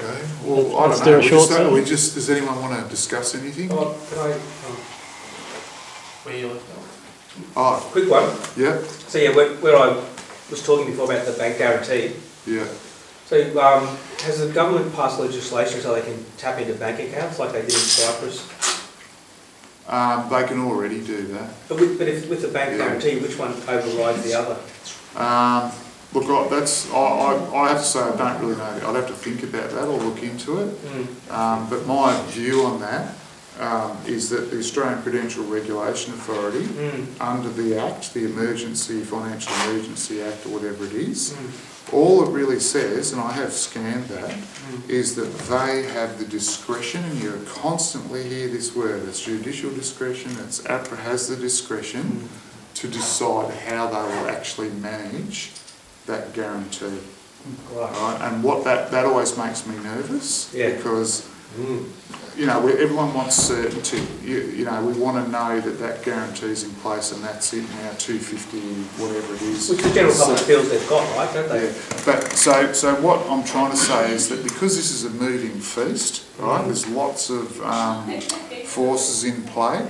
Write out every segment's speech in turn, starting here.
Okay. Well, I Let's don't do know. a short session. Does anyone want to discuss anything? Oh, can I? Where you left Oh, Quick one. yeah, So yeah, where I was talking before about the bank guarantee. yeah. So has the government passed legislation so they can tap into bank accounts like they did in Cyprus? They can already do that. But if with the bank guarantee, which one overrides the other? Look, I have to say I don't really know. I'd have to think about that or look into it. But my view on that is that the Australian Prudential Regulation Authority, under the Act, the Financial Emergency Act or whatever it is, all it really says, and I have scanned that, is that they have the discretion, and you constantly hear this word, it's judicial discretion, it's APRA has the discretion to decide how they will actually manage that guarantee. Right? And what that always makes me nervous, because everyone wants certainty. We want to know that guarantee's in place and that's it now, 250, whatever it is. Which the general public feels they've got, right, don't they? Yeah. But so what I'm trying to say is that because this is a moving feast, right? There's lots of forces in play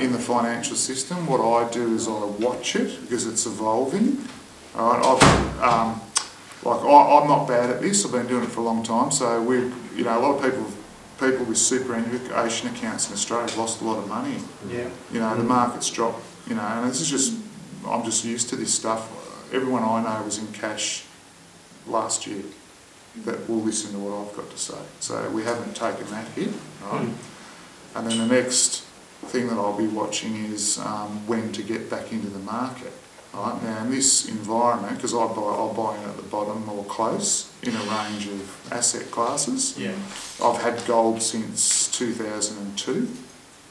in the financial system. What I do is I watch it because it's evolving. All right, I'm not bad at this. I've been doing it for a long time. So a lot of people with superannuation accounts in Australia have lost a lot of money. Yeah. The market's dropped. And this is just, I'm just used to this stuff. Everyone I know was in cash last year that will listen to what I've got to say. So we haven't taken that hit, right? And then the next thing that I'll be watching is when to get back into the market. Right, now in this environment, because I'll buy in at the bottom or close in a range of asset classes. Yeah. I've had gold since 2002.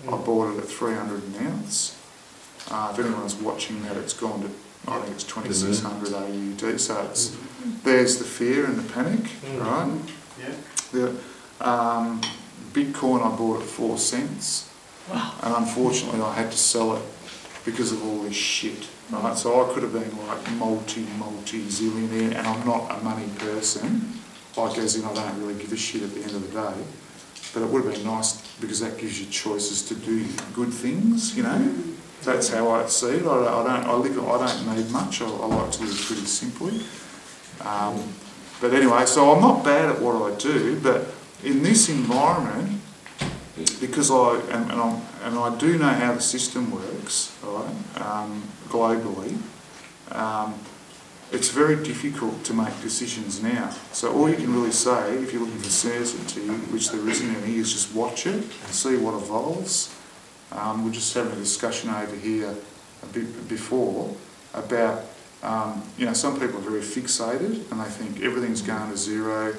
I bought it at 300 an ounce. If anyone's watching that, it's gone to, I think it's 2600 AUD. So there's the fear and the panic, right? Yeah. The Bitcoin I bought at 4 cents. Wow. And unfortunately I had to sell it because of all this shit. Right, so I could have been like multi-zillionaire, and I'm not a money person, as in I don't really give a shit at the end of the day, but it would have been nice because that gives you choices to do good things, That's how I see it. I don't need much, I like to live pretty simply. But anyway, so I'm not bad at what I do, but in this environment, because I do know how the system works, right, globally, it's very difficult to make decisions now. So all you can really say, if you're looking for certainty, which there isn't any, is just watch it and see what evolves. We're just having a discussion over here a bit before about, some people are very fixated and they think everything's going to zero.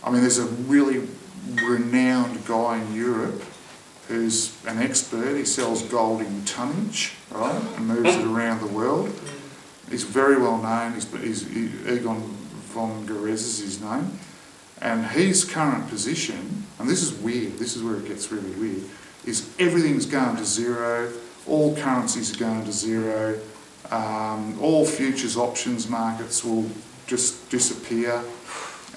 I mean, there's a really renowned guy in Europe who's an expert. He sells gold in tonnage, right, and moves it around the world. He's very well known. Egon von Gerez is his name. And his current position, and this is weird, this is where it gets really weird, is everything's going to zero, all currencies are going to zero, all futures options markets will just disappear,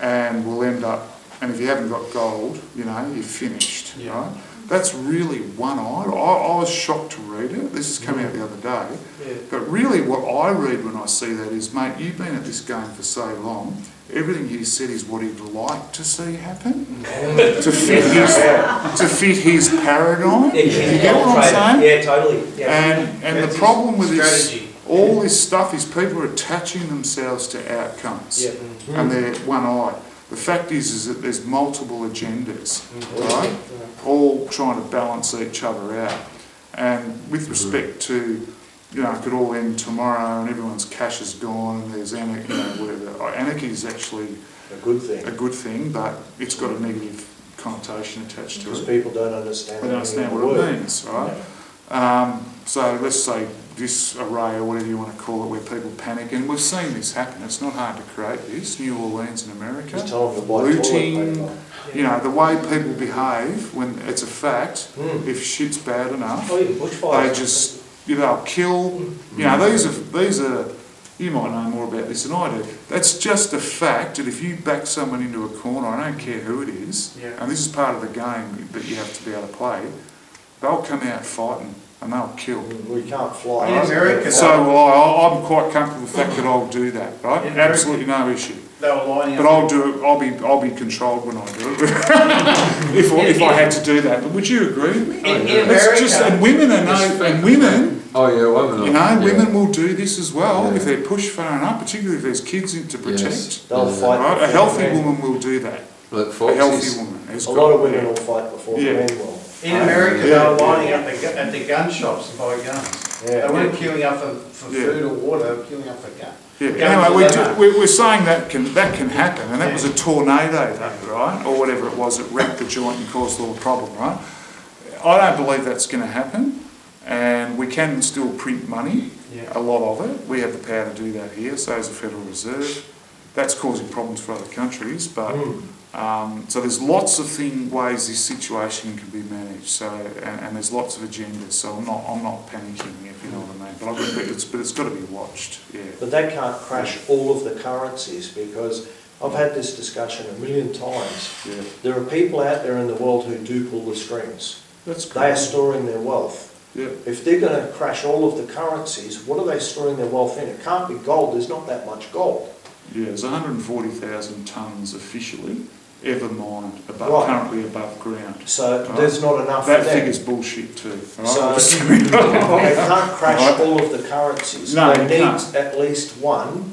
and we'll end up, and if you haven't got gold, you're finished, right? That's really one-eyed. I was shocked to read it. This has come out the other day. Yeah. But really what I read when I see that is, mate, you've been at this game for so long, everything he said is what he'd like to see happen to fit his paradigm. You get what I'm saying? Yeah, totally. Yeah. And the problem with all this stuff is people are attaching themselves to outcomes, and they're one-eyed. The fact is that there's multiple agendas, right? All trying to balance each other out. And with respect to, it could all end tomorrow and everyone's cash is gone and there's anarchy, whatever. Anarchy is actually a good thing, but it's got a negative connotation attached to it. Because people don't understand. They don't understand what it means, right? Yeah. So let's say disarray or whatever you want to call it, where people panic, and we've seen this happen. It's not hard to create this. New Orleans in America, looting, the way people behave when it's a fact. If shit's bad enough, they just they'll kill. These are You might know more about this than I do. That's just a fact that if you back someone into a corner, I don't care who it is, and this is part of the game that you have to be able to play, they'll come out fighting and they'll kill. We can't fly. In America, So I'm quite comfortable with the fact that I'll do that, right? In Absolutely no issue. they were lining up. But I'll do it. I'll be controlled when I do it. if I had to do that. But would you agree with me? In It's America, just, and women are no, and women, Oh yeah, women. you know, yeah. women will do this as well Yeah. if they're pushed far enough, particularly if there's kids in to protect. Yes. They'll fight. Right? A before healthy the men. woman will do that. Like A foxes. healthy woman. has A got- lot of women will fight before Yeah. the men will. in America, Yeah. they were lining up at the gun shops to buy guns. Yeah. They weren't queuing up for Yeah. food or water, they were queuing up for guns. Yeah. Guns Anyway, are leather. we're saying that can happen, and that was a tornado, right, or whatever it was that wrecked the joint and caused all the problem, right? I don't believe that's going to happen, and we can still print money, a lot of it. We have the power to do that here. So as the Federal Reserve, that's causing problems for other countries, but. So there's lots of ways this situation can be managed. So and there's lots of agendas. So I'm not panicking, if you know what I mean. But it's got to be watched. Yeah. But that can't crash all of the currencies, because I've had this discussion a million times. Yeah. There are people out there in the world who do pull the strings. That's They are cool. storing their wealth. Yeah. If they're going to crash all of the currencies, what are they storing their wealth in? It can't be gold. There's not that much gold. Yeah. There's 140,000 tonnes officially ever mined Right. currently above ground. So Right. there's not enough That for them. figure's bullshit too. Right? So Just- they can't crash Right. all of the currencies. No, they you need can't. at least one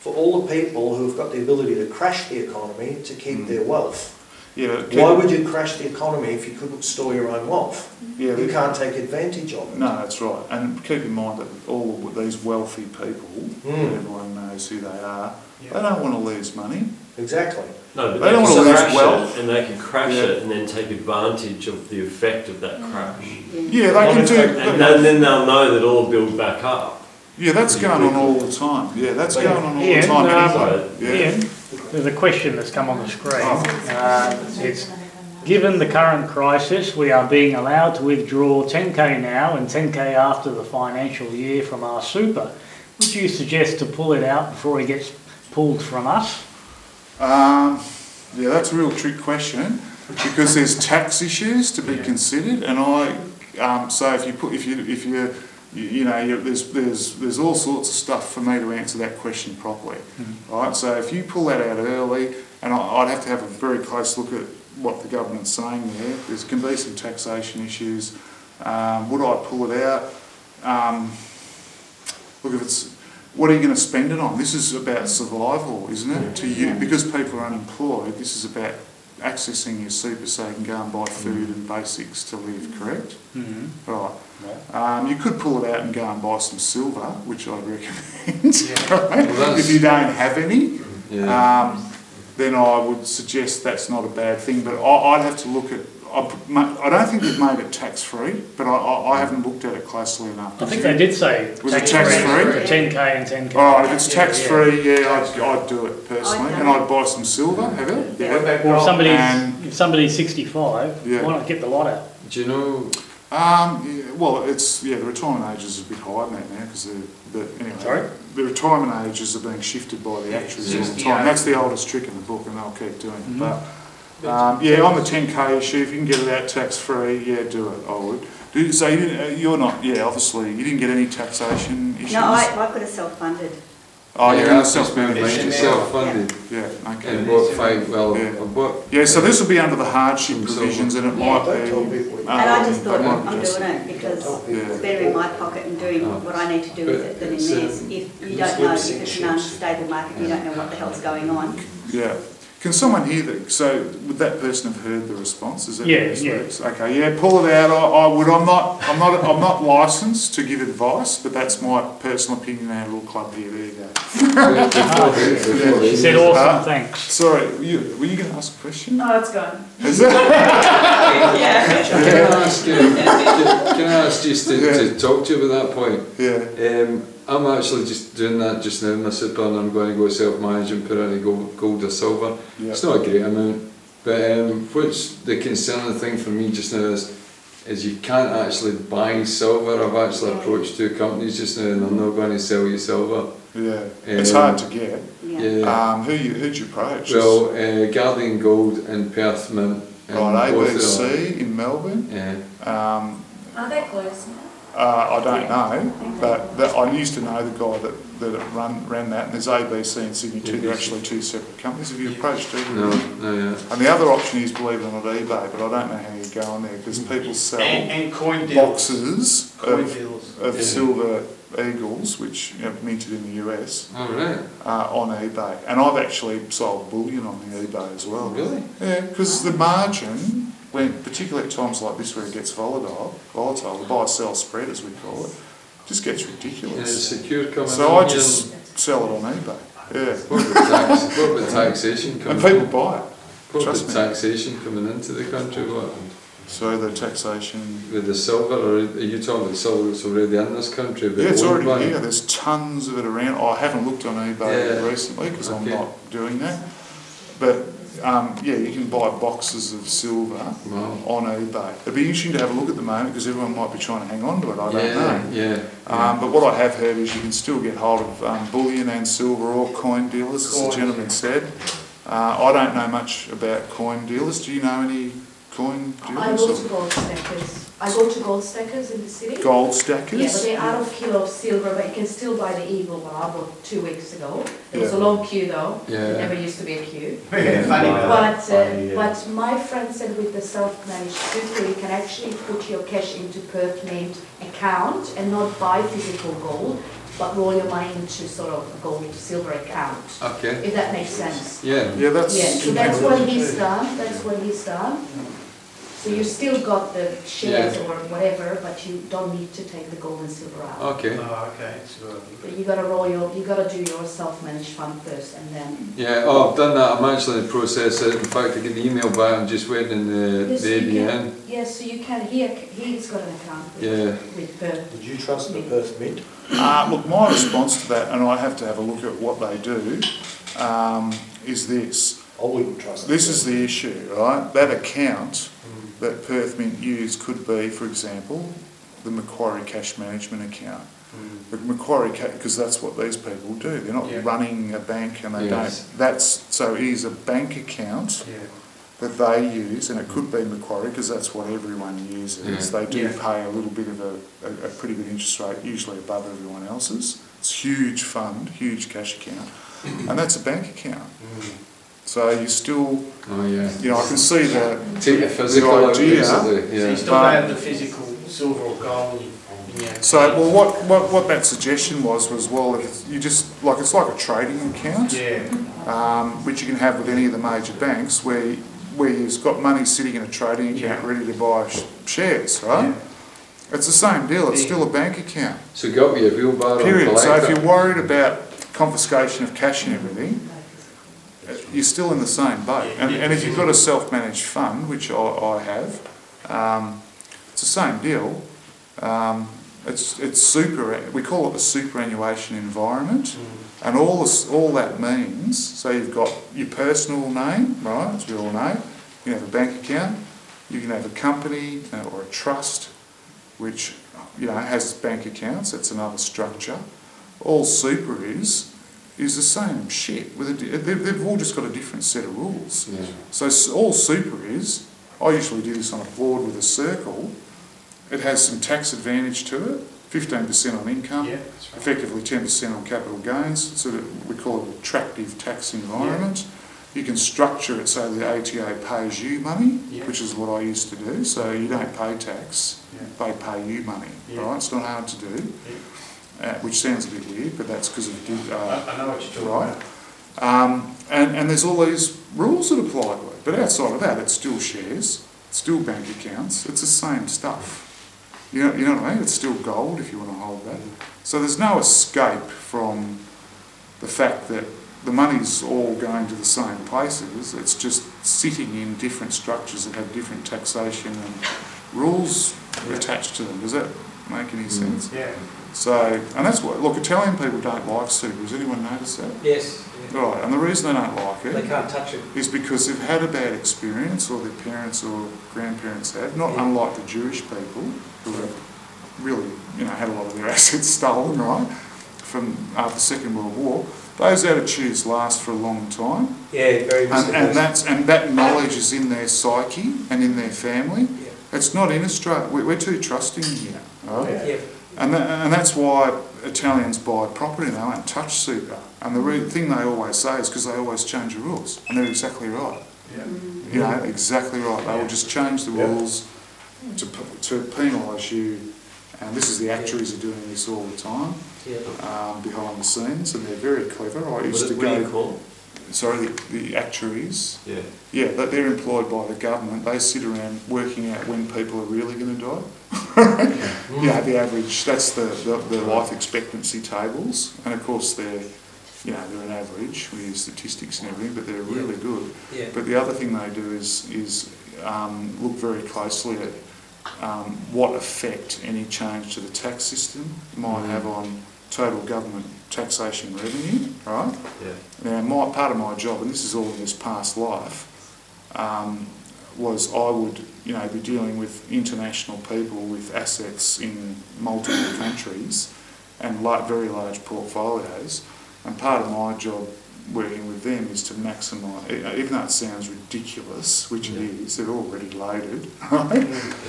for all the people who've got the ability to crash the economy to keep their wealth. Yeah. Why would you crash the economy if you couldn't store your own wealth? Yeah. You can't take advantage of it. No, that's right. And keep in mind that all of these wealthy people, everyone knows who they are, they don't want to lose money. Exactly. No, but They don't can wanna lose crash wealth. it, and they can crash Yeah. it and then take advantage of the effect of that crash. Yeah, they can do. And then they'll know that it'll build back up. Yeah, that's going on all the time. Yeah, that's going on all the Ian, time anyway. Yeah. Ian, there's a question that's come on the screen. It's, given the current crisis, we are being allowed to withdraw 10k now and 10k after the financial year from our super. Would you suggest to pull it out before it gets pulled from us? Yeah, that's a real trick question because there's tax issues to be considered, and so there's all sorts of stuff for me to answer that question properly, right? So if you pull that out early, and I'd have to have a very close look at what the government's saying there. There can be some taxation issues. Would I pull it out? Look, what are you going to spend it on? This is about survival, isn't it? To you, because people are unemployed, this is about accessing your super so you can go and buy food and basics to live, correct? Right. You could pull it out and go and buy some silver, which I'd recommend, right? If you don't have any. Then I would suggest that's not a bad thing, but I'd have to look at. I don't think they've made it tax-free, but I haven't looked at it closely enough. I think they did say Was it tax-free? for 10k and 10k. All right, if it's tax-free, I'd do it personally, and I'd buy some silver. Have it? What Yeah. about Or gold? if somebody's 65, Yeah. why not get the lot out? Do you know? Well, the retirement age is a bit higher than that now because anyway. Sorry? The retirement ages are being shifted by the actuaries all the 68. time. That's the oldest trick in the book, and they'll keep doing it. But on the 10k issue, if you can get it out tax-free, do it. I would. So you're not. Yeah, obviously you didn't get any taxation issues. No, I've got a self-funded. Oh, you're in I've just been self-managed. made self-funded. Yeah. Okay. And what five? Well, Yeah. what? Yeah, so this will be under the hardship provisions, and it might Don't tell be. people. And I just thought, they might I'm just- doing it because Yeah. it's better in my pocket and doing what I need to do with it than in But it's, theirs. If you don't know, if it's an unstable market, you don't know what the hell's going on. Yeah. Can someone hear that? So would that person have heard the response? Is that Yeah, what this yeah. works? Okay, yeah, pull it out. I would. I'm not licensed to give advice, but that's my personal opinion. Our little club here. There you go. She said awesome, thanks. Sorry, were you going to ask a question? No, it's gone. Is that? Can I ask just to talk to you about that point? Yeah. I'm actually just doing that just now in my super, and I'm going to go self-manage and put in gold or silver. Yeah. It's not a great amount, but what's the concerning thing for me just now is is you can't actually buy silver. I've actually approached 2 companies just now and they're not going to sell you silver. Yeah, it's hard to get. Yeah. Yeah. Who'd you approach? Well, Guardian Gold in Perth Mint. and Right, both of them. ABC in Melbourne. Yeah. Are they close now? I don't know, but I used to know the guy that ran that, and there's ABC in Sydney too. They're actually 2 separate companies. Have you approached either? No, yeah. And the other option is, believe it or not, eBay, but I don't know how you go on there because people sell And coin deals. boxes Coin of deals. silver eagles, which minted in the US, Oh, right. on eBay. And I've actually sold bullion on the eBay as well. Really? Yeah, because the margin, particularly at times like this where it gets volatile, the buy-sell spread as we call it, just gets And it's ridiculous. secure coming So in I just sell it on eBay. Yeah, What about taxation coming and people buy it. What trust about me. taxation coming into the country? What? So the taxation. With the silver, or are you talking about silver that's already in this country? But Yeah, it's owned already by- here. There's tons of it around. I haven't looked on eBay Yeah. recently because I'm Okay. not doing that. But yeah, you can buy boxes of silver Wow. on eBay. It'd be interesting to have a look at the moment because everyone might be trying to hang on to it. I don't know. Yeah. But what I have heard is you can still get hold of bullion and silver or coin dealers, as the Coins, gentleman yeah. said. I don't know much about coin dealers. Do you know any coin I dealers? go to gold stackers. I go to gold stackers in the city. Gold Yeah, stackers? but they're out of kilo of silver, but you can still buy the eagle one I bought 2 weeks ago. There was a Yeah. long queue though. Yeah. There never used to be a queue. Yeah, funny about that. But my friend said with the self-managed super, you can actually put your cash into Perth Mint account and not buy physical gold, but roll your money into sort of a gold silver account, Okay. if that makes sense. Yeah. Yeah, that's... Yeah, so that's what he's done, that's what he's done. So you still got the shares Yeah. or whatever, but you don't need to take the gold and silver out. Okay. Oh, okay, it's good. But you gotta do your self-managed fund first and then. Yeah, oh, I've done that. I'm actually in the process. In fact, I get the email back. I'm just waiting in the Yes, you ABN. can, yes, so you can, he's got an account Yeah. with Perth. Would you trust the Perth Mint? Look, my response to that, and I have to have a look at what they do, is this. I wouldn't trust. This is the issue, right? That account that Perth Mint use could be, for example, the Macquarie Cash Management account. The Macquarie, because that's what these people do. They're not Yeah. running a bank and they Yes. don't. So it is a bank account Yeah. that they use, and it could be Macquarie because that's what everyone uses. Yeah. They do Yeah. pay a little bit of a pretty good interest rate, usually above everyone else's. It's a huge fund, huge cash account, and that's a bank account. So you still, Oh, yeah. you know, I can see the Take the physical out, idea. basically. So you Yeah. still don't have the physical silver or gold in your... So, well, what that suggestion was, well, if you just, like, it's like a trading account, Yeah, which you can have with any of the major banks, where you've got money sitting in a trading account ready to buy shares, right? It's the same deal, it's still a bank account, So go up your wheelbarrow and period. So collect if it. you're worried about confiscation of cash and everything, you're still in the same boat. And if you've got a self-managed fund, which I have, it's the same deal. It's super. We call it the superannuation environment, and all that means. So you've got your personal name, right? As we all know, you can have a bank account, you can have a company or a trust, which has bank accounts. That's another structure. All super is the same shit. They've all just got a different set of rules. Yeah. So all super is. I usually do this on a board with a circle. It has some tax advantage to it, 15% on income, yeah, that's right. effectively 10% on capital gains. So we call it an attractive tax environment. You can structure it so the ATO pays you money, Yeah. which is what I used to do. So you don't pay tax, Yeah. they pay you money, Yeah. right? It's not hard to do, which sounds a bit weird, but that's because of I know what you're talking right. about. And there's all these rules that apply to it. But outside of that, it's still shares, it's still bank accounts, it's the same stuff. You know what I mean? It's still gold if you want to hold that. So there's no escape from the fact that the money's all going to the same places. It's just sitting in different structures that have different taxation and rules attached to them. Does that make any sense? Yeah. So, and that's what, look, Italian people don't like super. Has anyone noticed that? Yes. Right, and the reason they don't like They it can't touch it. is because they've had a bad experience, or their parents or grandparents have, not Yeah. unlike the Jewish people who have really, had a lot of their assets stolen, right, from after the Second World War. Those attitudes last for a long time, Yeah, very and that knowledge is in their psyche and in their family. Yeah. It's not in Australia. We're too trusting here, right? Yeah. Yeah. And that's why Italians buy property and they won't touch super. And the thing they always say is because they always change the rules, and they're exactly right. Yeah. Exactly right. They will just change the rules to penalise you. And this is the actuaries are doing this all the time, behind the scenes, and they're very clever. I used to What do you go. call Sorry, the actuaries. it? Yeah, they're employed by the government. They sit around working out when people are really going to die. The average, that's the life expectancy tables. And of course they're an average. We use statistics and everything, but they're really good. Yeah. But the other thing they do is look very closely at what effect any change to the tax system might have on total government taxation revenue, right? Yeah. Now, part of my job, and this is all in this past life, was I would, be dealing with international people with assets in multiple countries and very large portfolios. And part of my job working with them is to maximise, even though it sounds ridiculous, which it is, they're already loaded, right?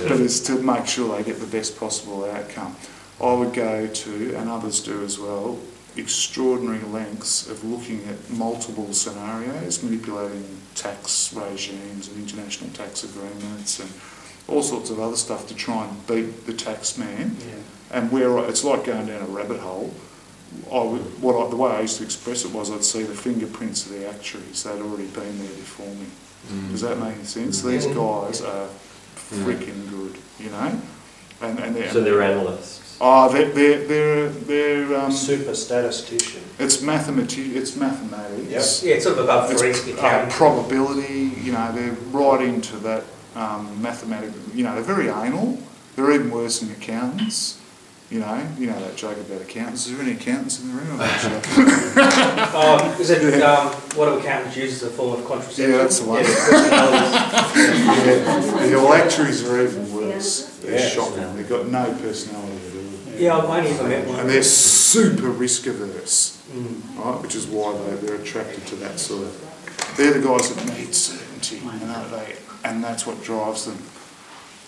But it's to make sure they get the best possible outcome. I would go to, and others do as well, extraordinary lengths of looking at multiple scenarios, manipulating tax regimes and international tax agreements and all sorts of other stuff to try and beat the tax man. And it's like going down a rabbit hole. The way I used to express it was I'd see the fingerprints of the actuaries. They'd already been there before me. Does that make any sense? These guys are freaking good, And they're analysts. Oh, they're Super statistician. It's mathematics. Yeah, it's sort of above It's forensic accounting. probability. They're right into that mathematical. They're very anal. They're even worse than accountants. You know that joke about accountants. Is there any accountants in the room? I'm not sure. Is it what do accountants use as a form of contraception? Yeah, that's the one. The actuaries are even worse. They're shocking. They've got no personality at all. Yeah, I've only ever met one. And they're super risk averse, right? Which is why they're attracted to that sort of. They're the guys that need certainty, and that's what drives them.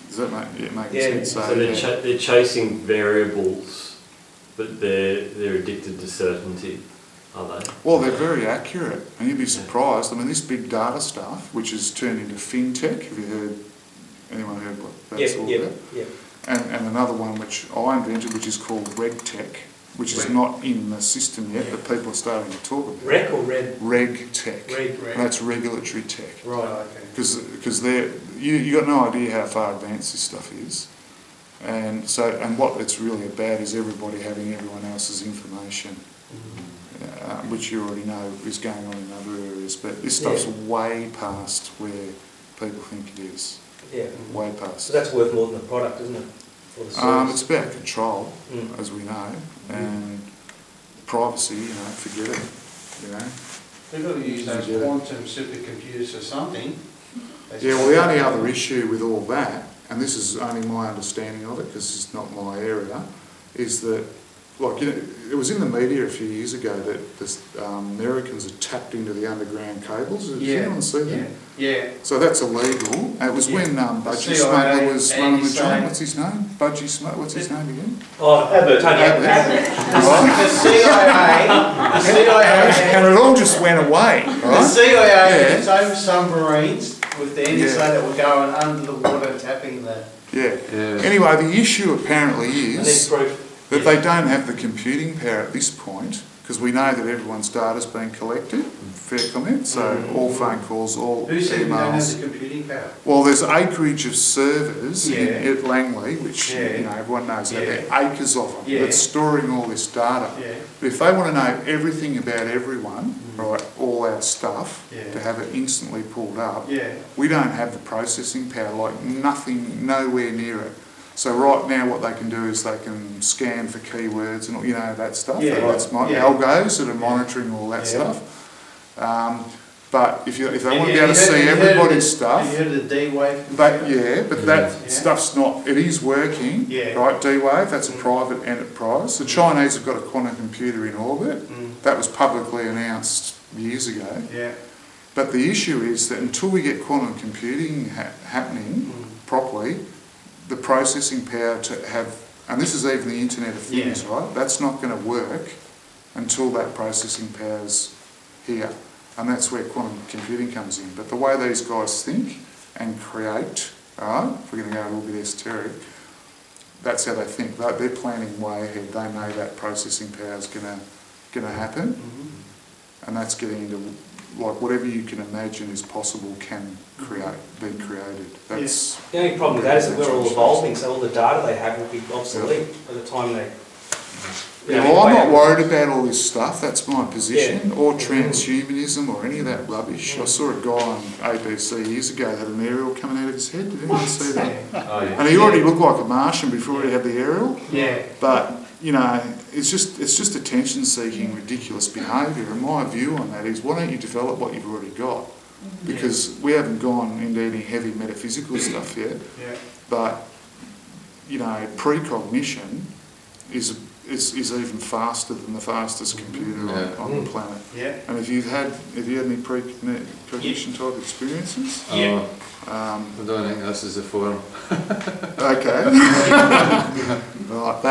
Does that make sense? So they're chasing variables, but they're addicted to certainty, are they? Well, they're very accurate, and you'd be surprised. I mean, this big data stuff, which has turned into fintech. Have you anyone heard what that's all about? Yeah. And another one which I invented, which is called RegTech, which is not in the system yet, but people are starting to talk about. Rec or red? RegTech. Reg. And that's regulatory tech. Right, okay. Because you got no idea how far advanced this stuff is, and what it's really about is everybody having everyone else's information, which you already know is going on in other areas. But this stuff's way past where people think it is. Yeah. Way past. So that's worth more than the product, isn't it? For the service. It's about control, as we know, and privacy. Forget it. They've got to use those quantum supercomputers or something. Yeah, well, the only other issue with all that, and this is only my understanding of it because it's not my area, is that, it was in the media a few years ago that the Americans had tapped into the underground cables. Did anyone see that? Yeah. So that's illegal. It was when Budgie CIA Smuggler was running the anti-science. joint. What's his name? Budgie Smuggler. What's his name again? Oh, Tony Abbott. The CIA, And it all just went away, the right? CIA had Yeah. its own submarines with the NSA that were going under the water tapping the. Yeah. Anyway, the issue apparently And then is proof. that they don't have the computing power at this point, because we know that everyone's data's been collected. Fair comment. So all phone calls, all Who said we don't have emails. the computing power? Well, there's acreage of servers Yeah. at Langley, which everyone knows that. There are acres of them that's storing all this data. Yeah. But if they want to know everything about everyone, right, all our stuff, to have it instantly pulled up, Yeah. we don't have the processing power, nowhere near it. So right now what they can do is they can scan for keywords and, you know, that stuff. Yeah. That's algos that are monitoring all that stuff. But if they want to be able to see everybody's stuff, have you heard of the D-Wave? but that stuff's not, it is working, Yeah. right? D-Wave, that's a private enterprise. The Chinese have got a quantum computer in orbit. That was publicly announced years ago. Yeah. But the issue is that until we get quantum computing happening properly, the processing power to have, and this is even the Internet of Things, right? That's not going to work until that processing power's here. And that's where quantum computing comes in. But the way these guys think and create, right, if we're going to go a little bit esoteric, that's how they think. They're planning way ahead. They know that processing power is going to happen. And that's getting into, like, whatever you can imagine is possible can be created. That's The only problem with that is that we're all evolving, so all the data they have will be obsolete by the time they... well, I'm not worried about all this stuff, that's my position, or transhumanism or any of that rubbish. I saw a guy on ABC years ago that had an aerial coming out of his head. Did anyone see that? Oh, yeah. And he already looked like a Martian before he had the aerial. Yeah. But, you know, it's just attention-seeking, ridiculous behaviour. And my view on that is, why don't you develop what you've already got? Because we haven't gone into any heavy metaphysical stuff yet. Yeah. But, you know, precognition is even faster than the fastest computer on the planet. Yeah. And have you had any precognition type experiences? Yeah. I don't think this is the forum. Okay. Right,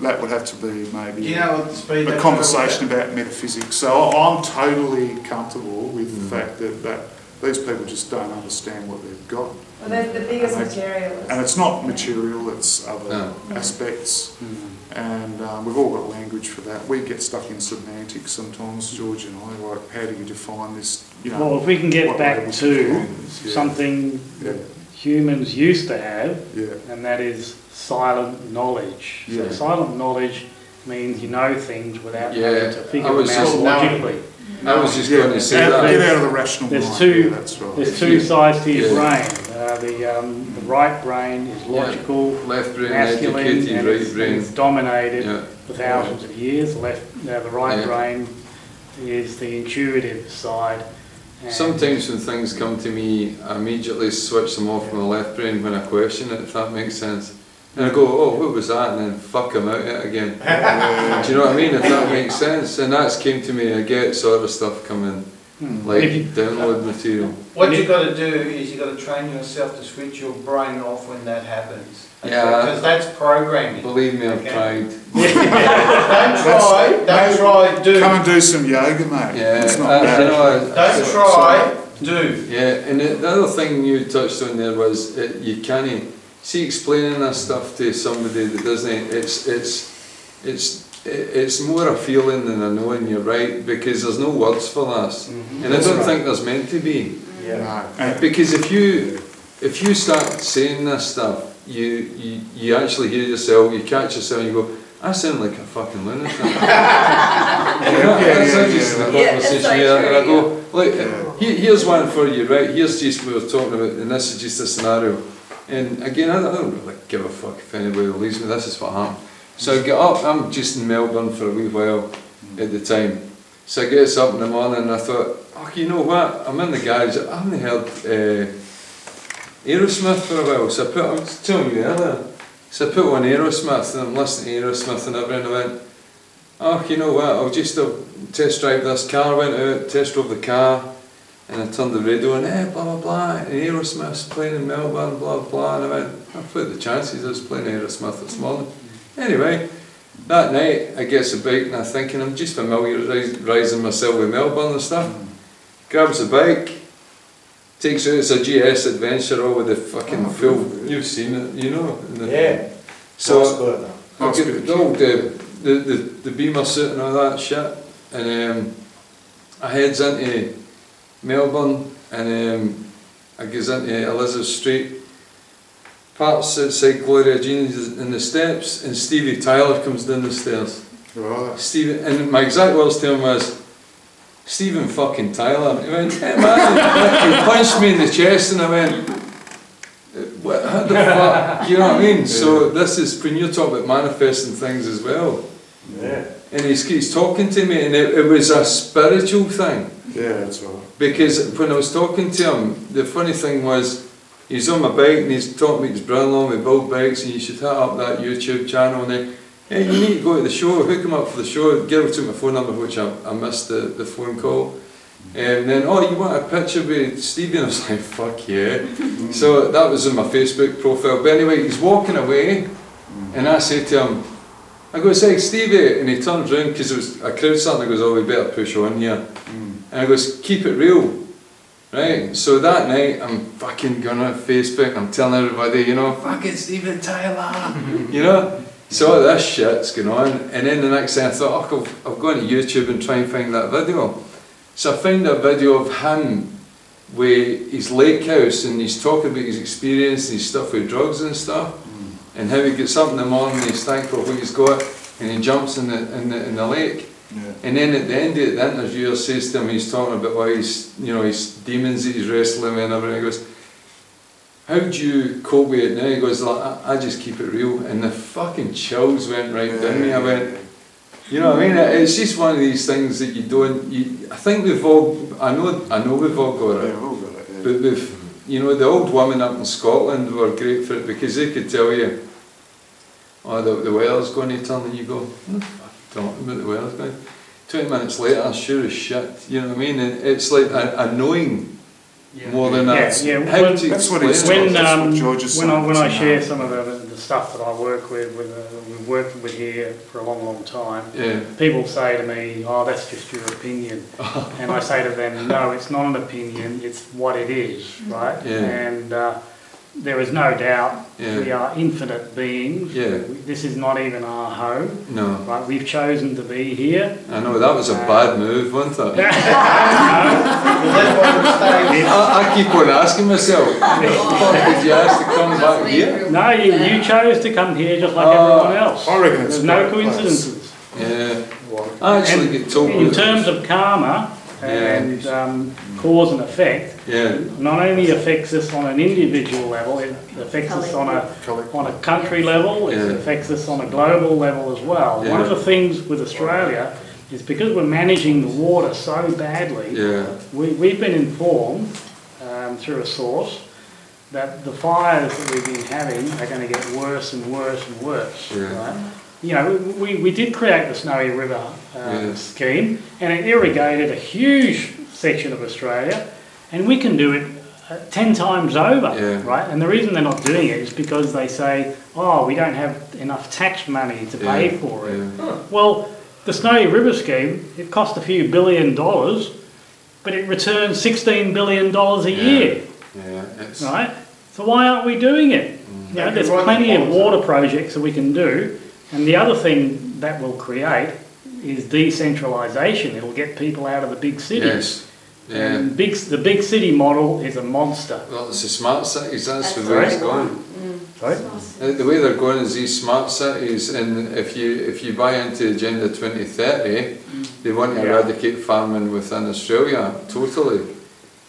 that would have to be maybe Do you know what the speed a conversation about metaphysics. So I'm totally comfortable with the fact that these people just don't understand what they've got. Well, they're the biggest materialists. And it's not material, it's other aspects. And we've all got language for that. We get stuck in semantics sometimes, George and I, like, how do you define this? You know, Well, if we can get what back labels to define this, something that humans used to have, Yeah. and that is silent knowledge. So Yeah. silent knowledge means you know things without Yeah, having to figure I was them out just logically. I was just Yeah, going to say get that. out of the rational There's mind. two- Yeah, that's right. There's two sides to your Yeah. brain. The right brain is logical, Left brain, masculine, educated, and right it's brain. dominated Yeah. for thousands of years. The right Yeah. brain is the intuitive side. And Sometimes when things come to me, I immediately switch them off from the left brain when I question it, if that makes sense. And I go, oh, what was that? And then fuck them out it again. Do you know what I mean? If that makes sense. And that's came to me, I get sort of stuff coming, like If you- download material. What you've got to do is you've got to train yourself to switch your brain off when that happens. Yeah. Because that's programming. Believe me, I've Okay. tried. Don't try, do. Come and do some yoga, mate. Yeah, It's not bad. you know, Don't try, do. Yeah, and the other thing you touched on there was you can't see explaining this stuff to somebody that doesn't. It's more a feeling than a knowing. You're right, because there's no words for this, and I don't think there's meant to be. No. And Because if you start saying this stuff, you actually hear yourself, you catch yourself, and you go, I sound like a fucking lunatic. That's just the Yeah, that's conversation so here, true, and I go, like, Yeah. here's one for you, right? Here's just what we were talking about, and this is just a scenario. And again, I don't really give a fuck if anybody believes me. This is what happened. So I get up. I'm just in Melbourne for a wee while at the time. So I get up in the morning, and I thought, oh, you know what? I'm in the garage. I haven't heard Aerosmith for a while. So I was telling you earlier. So I put on Aerosmith, and I'm listening to Aerosmith and everything. I went, oh, you know what? I'll just test drive this car. I went out, test drove the car, and I turned the radio on, blah blah blah, and Aerosmith's playing in Melbourne, blah blah. And I went, I put the chances I was playing Aerosmith this morning. Anyway, that night I get the bike and I'm thinking I'm just familiarising myself with Melbourne and stuff. Grabs the bike, takes out, it's a GS Adventure, all with the fucking full, you've seen it, you know. Yeah. So Nice I bit get of all the beamer suit and all that shit, and I heads into Melbourne, and I goes into Elizabeth Street, parts outside Gloria Jean's in the steps, and Stevie Tyler comes down the stairs. Right. Stephen, and my exact words to him was, Stephen fucking Tyler. He went, hey man, he punched me in the chest, and I went, what? how the fuck, you know what I mean? So this is, when you're talking about manifesting things as well, Yeah. and he's talking to me, and it was a spiritual thing. Yeah, that's right. Because when I was talking to him, the funny thing was, he's on my bike and he's talking to his brother-in-law with build bikes, and you should hit up that YouTube channel, and then, hey, you need to go to the show, hook him up for the show. Girl took my phone number, which I missed the phone call. And then, oh, you want a picture with Stevie? And I was like, fuck yeah. So that was on my Facebook profile. But anyway, he's walking away, and I said to him, I go, say, Stevie, and he turns around, because there was a crowd starting, I goes, oh, we better push on here. And I goes, keep it real. Right, so that night I'm fucking going on Facebook, I'm telling everybody, you know, fucking Stephen Tyler, you know. So all this shit's going on, and then the next thing I thought, oh, I'll go on YouTube and try and find that video. So I found a video of him with his lake house, and he's talking about his experience and his stuff with drugs and stuff, and how he gets up in the morning, he's thankful for what he's got, and he jumps in the lake. Yeah. And then at the end of the interview, says to him, he's talking about why he's, you know, his demons that he's wrestling with and everything. He goes, how do you cope with it now? He goes, I just keep it real. And the fucking chills went right down me. I went, you know what I mean? It's just one of these things that you don't, I think we've all, I know we've all got it. Yeah, we've all got it, yeah. But we've, you know, the old women up in Scotland were great for it, because they could tell you, oh, the weather's going to turn, and you go, talking about the weather's going. 20 minutes later, sure as shit, you know what I mean? And it's like a knowing more than that. Yeah, how well, do you that's what explain he's it? doing. When, That's what George is saying, when I it's share enough. some of the stuff that I work with we've worked with here for a long, long time, Yeah. people say to me, oh, that's just your opinion. And I say to them, no, it's not an opinion, it's what it is, right? Yeah. And there is no doubt Yeah. we are infinite beings. Yeah. This is not even our home, No. right? We've chosen to be here. I know, that was a bad move, wasn't it? No, I keep on asking myself, did you ask to come back here? no, you chose to come here just like everyone else. I reckon it's There's a no great place. coincidences. Yeah. I actually get told In that- terms of karma and cause and effect, Yeah. not only affects us on an individual level, it affects us on a country level, it Yeah. affects us on a global level as well. One of Yeah. the things with Australia is because we're managing the water so badly, Yeah. we've been informed through a source that the fires that we've been having are going to get worse and worse and worse. Yeah. Right? You know, we did create the Snowy River Yeah. scheme, and it irrigated a huge section of Australia, and we can do it 10 times over, Yeah. right? And the reason they're not doing it is because they say, oh, we don't have enough tax money to pay Yeah. for it. Yeah. Well, the Snowy River scheme, it cost a few $1 billion, but it returns $16 billion a year, Yeah. It's, right? So why aren't we doing it? You know, there's plenty of water projects that we can do, and the other thing that will create is decentralisation. It'll get people out of the big cities. yes. Yeah. And the big city model is a monster. Well, it's the smart cities, that's the That's way it's right. going. Right? The way they're going is these smart cities, and if you buy into Agenda 2030, they want to Yeah. eradicate farming within Australia, totally.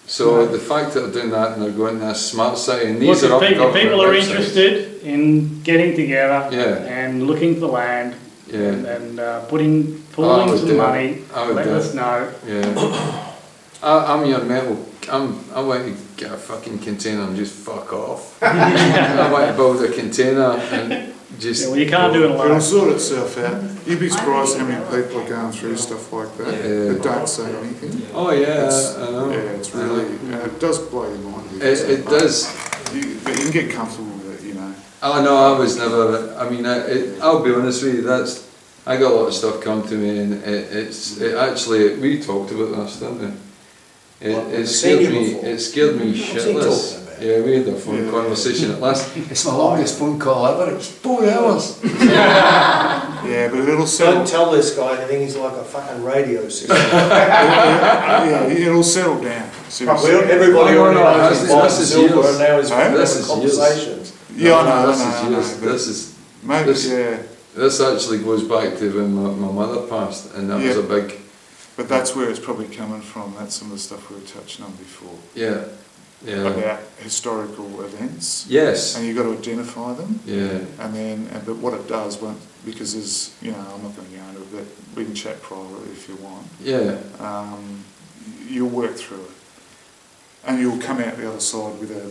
So the fact that they're doing that and they're going to a smart city, and these Look, are up if government people are websites. interested in getting together Yeah. and looking for land Yeah. and I pooling would some do it. money, I would let do us it. know. Yeah. I'm your metal. I want to get a fucking container and just fuck off. I want to build a container and just. Yeah, well, you can't do it It'll alone. sort itself out. You'd be surprised how many people are going through stuff like that Yeah. that don't say anything. Oh yeah, It's, I know. yeah, it's really, and it does blow your mind. It does. But you can get comfortable with it, you know. Oh no, I was never. I mean, I'll be honest with you. I got a lot of stuff come to me, and it actually. We talked about this, didn't we? It scared me. It scared me What's he shitless. talking about? Yeah, we had a phone Yeah. conversation at last. It's my longest phone call ever. It's 4 hours. Yeah, but it'll settle. Don't tell this guy anything, he's like a fucking radio system. Yeah, it'll settle down. Seriously. Everybody No, already no, knows this he's buying is silver yours. and now he's Hey? having This is yours. conversations. Yeah, I know. This I is know, yours. but This is. Maybe, this- yeah, This actually goes back to when my mother passed, and that was Yeah. a big. but that's where it's probably coming from. That's some of the stuff we were touching on before. Yeah. Yeah. about historical events, Yes. and you've got to identify them. Yeah. And then, but what it does, because there's, I'm not going to go into it, but we can chat privately if you want. Yeah. You'll work through it, and you'll come out the other side with a,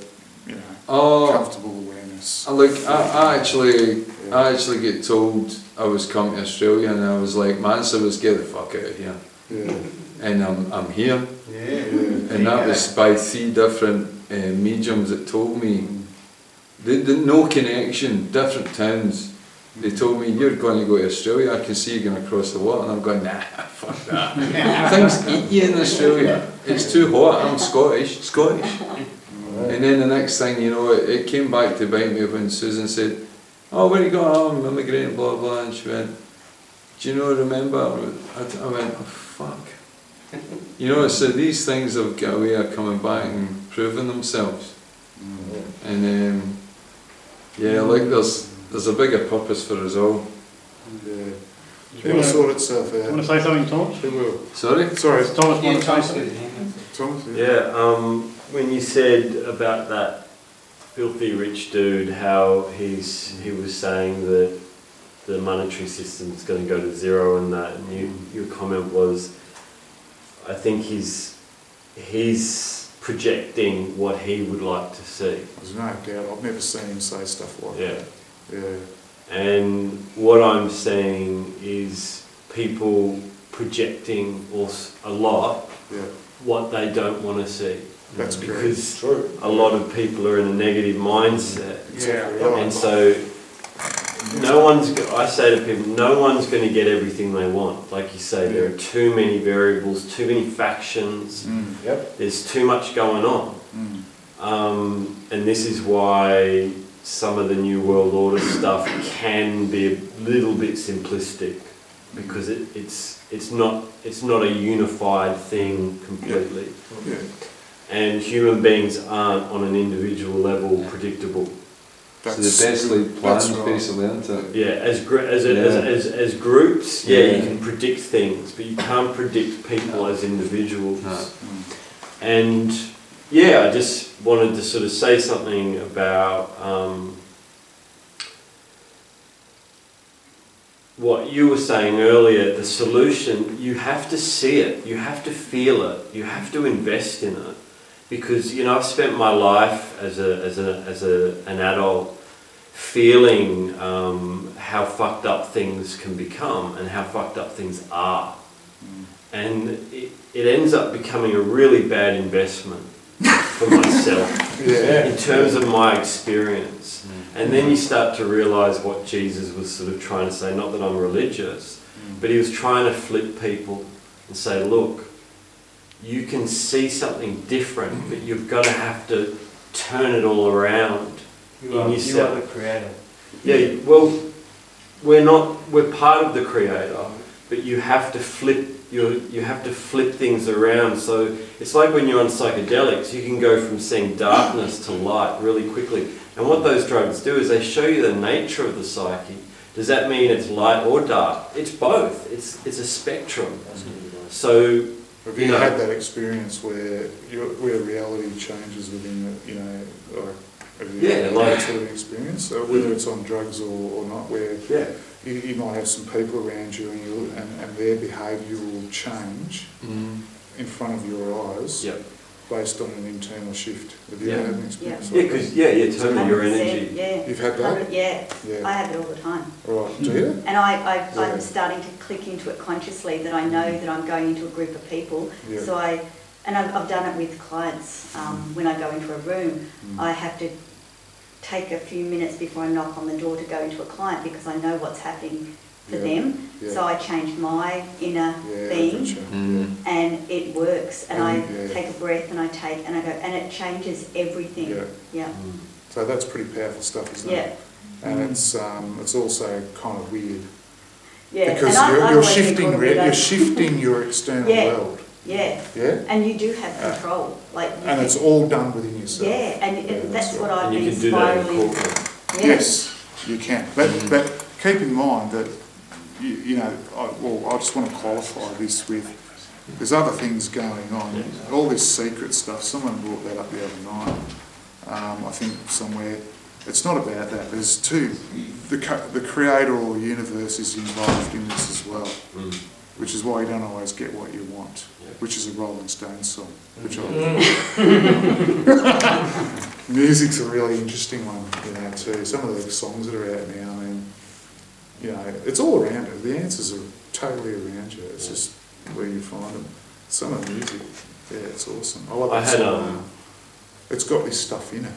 comfortable awareness. Look, I actually get told I was coming to Australia, and I was like, my answer was, get the fuck out of here. Yeah. And I'm here. Yeah. And that was by 3 different mediums that told me, the no connection, different towns. They told me, you're going to go to Australia, I can see you going across the water. And I'm going, nah, fuck that. Things eat you in Australia. It's too hot, I'm Scottish. And then the next thing, it came back to bite me when Susan said, oh, where are you going? Oh, I'm immigrating, blah, blah. And she went, do you remember? I went, oh, fuck. So these things have got a way of coming back and proving themselves. And there's a bigger purpose for us all. Yeah. It'll sort itself out. Want to say something, Thomas? It will. Sorry? Sorry, Thomas, Yeah, want to say Tom's something? good. Thomas? Yeah, when you said about that filthy rich dude, how he was saying that the monetary system is going to go to zero and that, and your comment was, I think he's projecting what he would like to see. There's no doubt. I've never seen him say stuff like Yeah. that. Yeah. And what I'm seeing is people projecting a lot Yeah. what they don't want to see. That's correct. Because True. a lot of people are in a negative mindset. Exactly right. And so I say to people, no one's going to get everything they want. Like you say, there are too many variables, too many factions, Yep. there's too much going on. And this is why some of the New World Order stuff can be a little bit simplistic, because it's not a unified thing completely. Yeah. And human beings aren't on an individual level predictable. So the best laid plans, right. basically, isn't it? Yeah, as groups, you can predict things, but you can't predict people as individuals. No. And I just wanted to sort of say something about what you were saying earlier. The solution, you have to see it, you have to feel it, you have to invest in it. Because I've spent my life as an adult feeling how fucked up things can become and how fucked up things are, and it ends up becoming a really bad investment for myself in terms of my experience. And then you start to realise what Jesus was sort of trying to say. Not that I'm religious, but he was trying to flip people and say, look, you can see something different, but you've got to have to turn it all around in yourself. You are the creator. Yeah, well, we're part of the creator, but you have to flip things around. So it's like when you're on psychedelics, you can go from seeing darkness to light really quickly. And what those drugs do is they show you the nature of the psyche. Does that mean it's light or dark? It's both. It's a spectrum. So Have you had that experience where reality changes within have you had that sort of experience? So whether it's on drugs or not, where you might have some people around you and their behaviour will change in front of your eyes based on an internal shift. Have you had an experience like that? because you turn your energy. Yeah. You've had that? Yeah. I have it all the time. Right, do you? And I'm starting to click into it consciously, that I know that I'm going into a group of people. Yeah. So I've done it with clients. When I go into a room, I have to take a few minutes before I knock on the door to go into a client, because I know what's happening for them. Yeah. So I change my inner being, Gotcha. and it works. And I Yeah. take a breath and I go, and it changes everything. Yeah. So that's pretty powerful stuff, isn't Yeah. it? And it's also kind of weird. Yeah. Because And I've you're always shifting thought that you're shifting your external world. Yeah. Yeah? And you do have control. And it's all done within yourself. Yeah, and that's what I've And you been can do that in spiraling. corporate. Yeah. Yes, you can. But keep in mind that, I just want to qualify this with, There's other things going on. All this secret stuff, someone brought that up the other night. I think somewhere, it's not about that. There's the creator or universe is involved in this as well, which is why you don't always get what you want, which is a Rolling Stones song, which music's a really interesting one, too. Some of the songs that are out now, I mean, it's all around you. The answers are totally around you. It's just where you find them. Some of the music, it's awesome. I love that song. It's got this stuff in it,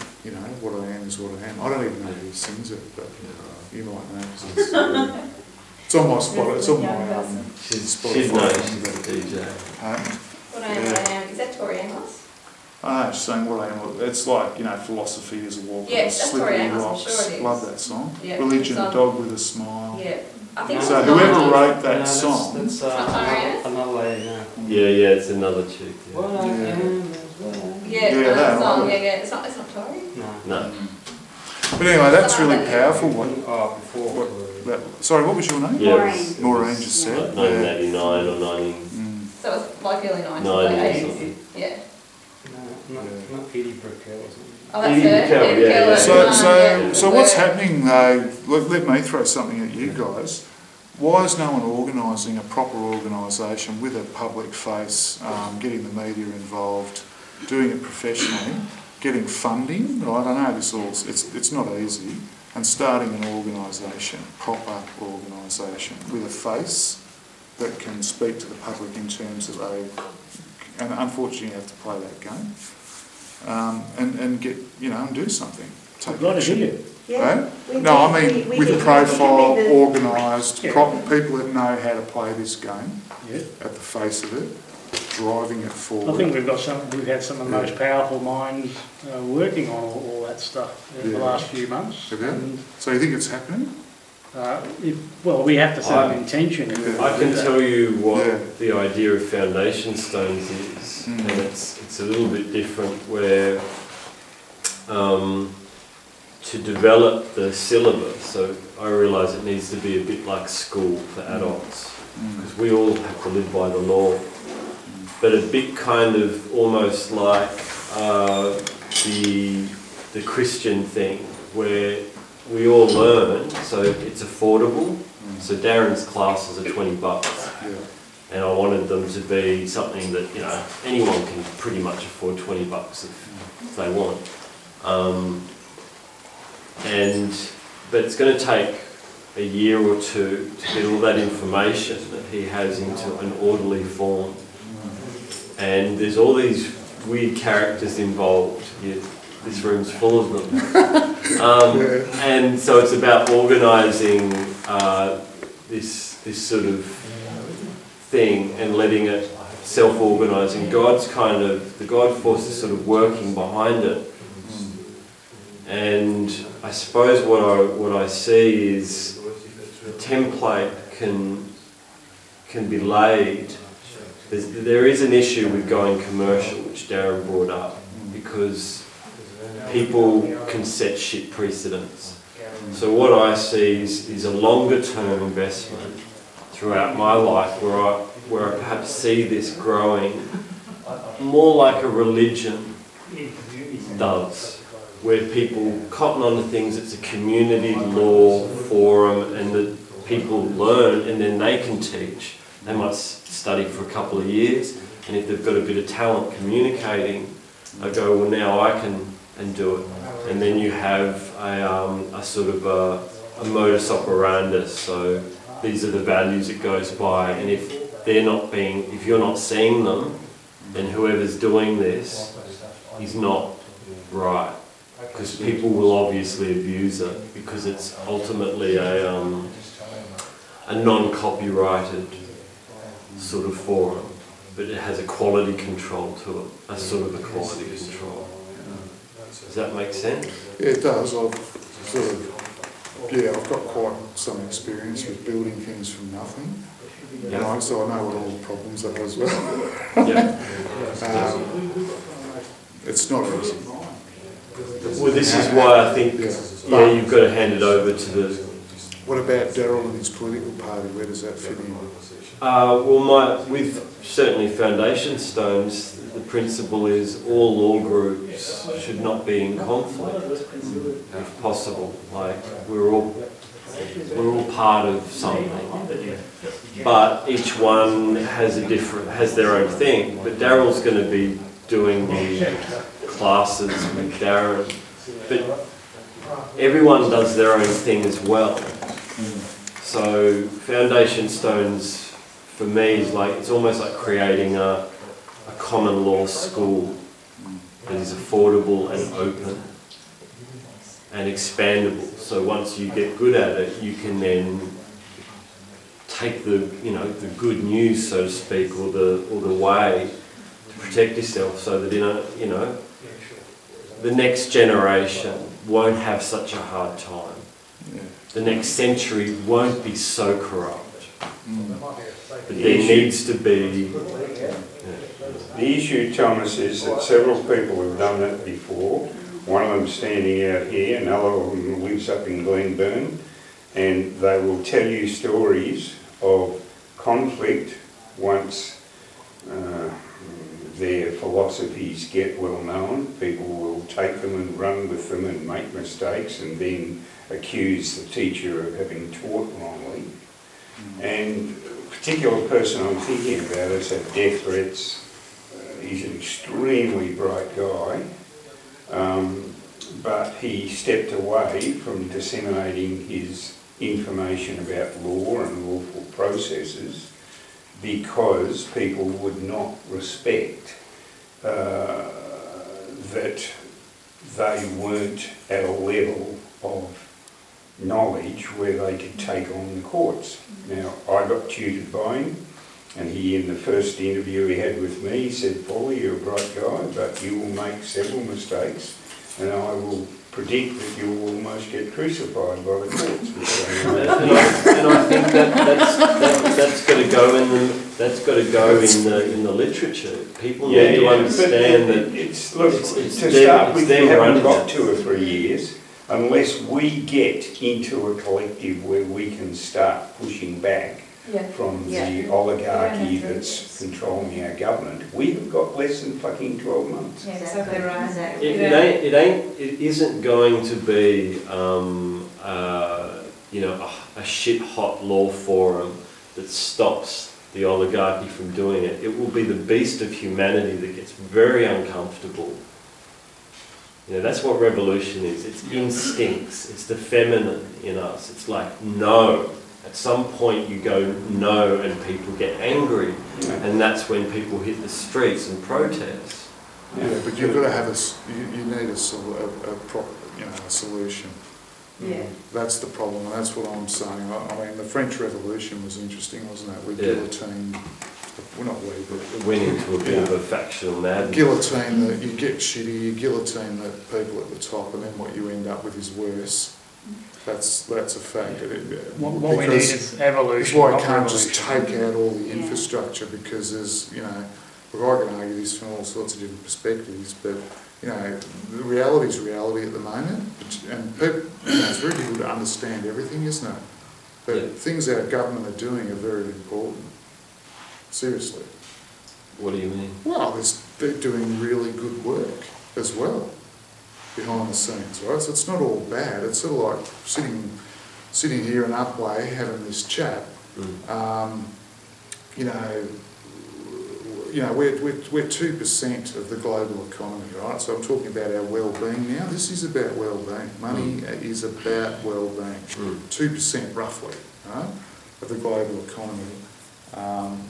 what I am is what I am. I don't even know who sings it, but you might know. 'Cause it's on my spot. It's on my Spotify. She's known, she's a DJ. What I am, is that Tori Amos? I know, she's saying what I am. It's like, philosophy is a walk on Yes, that's slippery Tori Amos, I'm rocks. sure it is. Love that song. Yeah, Religion, it's a dog with a smile. Yeah. I think So it's whoever not- wrote that song, That's another lady, yeah. Yeah, it's another chick. Yeah. What I am is what I am. Yeah, Yeah, that song, one. yeah. It's not Tori? No. No. but anyway, that's really powerful. Before. Sorry, what was your name? Yes. Maureen just said. Like 1989 or 90. So it's like early 90s, 90s like or 80s. something. Yeah. No, not Edie Brickell or something. Oh, that's Edie it. Brickell, Edie yeah, Brickell, yeah. yeah. So what's happening though, let me throw something at you guys. Why is no one organising a proper organisation with a public face, getting the media involved, doing it professionally, getting funding, right? I know it's not easy, and starting an organisation, proper organisation, with a face that can speak to the public in terms of and unfortunately you have to play that game, and get, and do something. Take action. Yeah. Right? No, I mean we with did- profile, we did the- organised, Yeah. people that know how to play this game Yeah. at the face of it, driving it forward. I think we've had some of the most powerful minds working on all that stuff in the Yeah. last few months. Have you? And, So you think it's happening? we have to set an intention. I can tell you what Yeah. the idea of foundation stones is, and it's a little bit different where to develop the syllabus, so I realise it needs to be a bit like school for adults, because we all have to live by the law, but a bit kind of almost like the Christian thing, where we all learn, so it's affordable. So Darren's classes are $20, Yeah. and I wanted them to be something that anyone can pretty much afford $20 if they want. But it's going to take a year or two to get all that information that he has into an orderly form. And there's all these weird characters involved. This room's full of them. And so it's about organising this sort of thing and letting it self-organise. And the God force is sort of working behind it. And I suppose what I see is the template can be laid. There is an issue with going commercial, which Darren brought up, because people can set shit precedents. So what I see is a longer term investment throughout my life where I perhaps see this growing more like a religion does, where people cotton on to things. It's a community law forum, and the people learn and then they can teach. They might study for a couple of years, and if they've got a bit of talent communicating, they go, well, now I can do it. And then you have a sort of a modus operandi. So these are the values it goes by, and if you're not seeing them, then whoever's doing this is not right, because people will obviously abuse it, because it's ultimately a non-copyrighted sort of forum, but it has a quality control to it, a sort of a quality control. Does that make sense? Yeah, it does. I've got quite some experience with building things from nothing. Yeah. So I know what all the problems are as well. Yeah. It's not easy. Well, this is why I think, you've got to hand it over to What about Daryl and his political party? Where does that fit in? With certainly foundation stones, the principle is all law groups should not be in conflict, if possible. Like we're all part of something, but each one has their own thing. But Daryl's going to be doing the classes with Darren, but everyone does their own thing as well. So foundation stones for me is like, it's almost like creating a common law school that is affordable and open and expandable. So once you get good at it, you can then take the good news, so to speak, or the way to protect yourself, so that the next generation won't have such a hard time. Yeah. The next century won't be so corrupt. But there needs to be... The issue, Thomas, is that several people have done it before. One of them standing out here, another of them lives up in Glenburn, and they will tell you stories of conflict once their philosophies get well known. People will take them and run with them and make mistakes and then accuse the teacher of having taught wrongly. And a particular person I'm thinking about has had death threats. He's an extremely bright guy, but he stepped away from disseminating his information about law and lawful processes because people would not respect that they weren't at a level of knowledge where they could take on the courts. Now, I got tutored by him, and he, in the first interview he had with me, he said, "Paulie, you're a bright guy, but you will make several mistakes, and I will predict that you will almost get crucified by the courts." and I think that's got to go in the literature. People need to understand that it's them start with, we haven't running got it. 2 or 3 years unless we get into a collective where we can start pushing back from the oligarchy that's controlling our government. We've got less than fucking 12 months. Yeah, exactly right. It isn't going to be a shit hot law forum that stops the oligarchy from doing it. It will be the beast of humanity that gets very uncomfortable. That's what revolution is. It's instincts. It's the feminine in us. It's like, no. At some point you go no and people get angry, and that's when people hit the streets and protest. Yeah, but you've got to have you need a solution. Yeah. That's the problem, and that's what I'm saying. I mean, the French Revolution was interesting, wasn't it? We guillotined, well, not we, but... It went into a bit of a factional madness. Guillotine, you get shitty, you guillotine the people at the top, and then what you end up with is worse. That's a fact. What we need is evolution. That's why I can't just take out all the infrastructure, because there's, I can argue this from all sorts of different perspectives, but the reality is reality at the moment, and people, it's very difficult to understand everything, isn't it? But things our government are doing are very important. Seriously. What do you mean? Well, they're doing really good work as well behind the scenes, right? So it's not all bad. It's sort of like sitting here in Upway having this chat. We're 2% of the global economy, right? So I'm talking about our well-being now. This is about well-being. Money is about well-being. 2% roughly, right, of the global economy.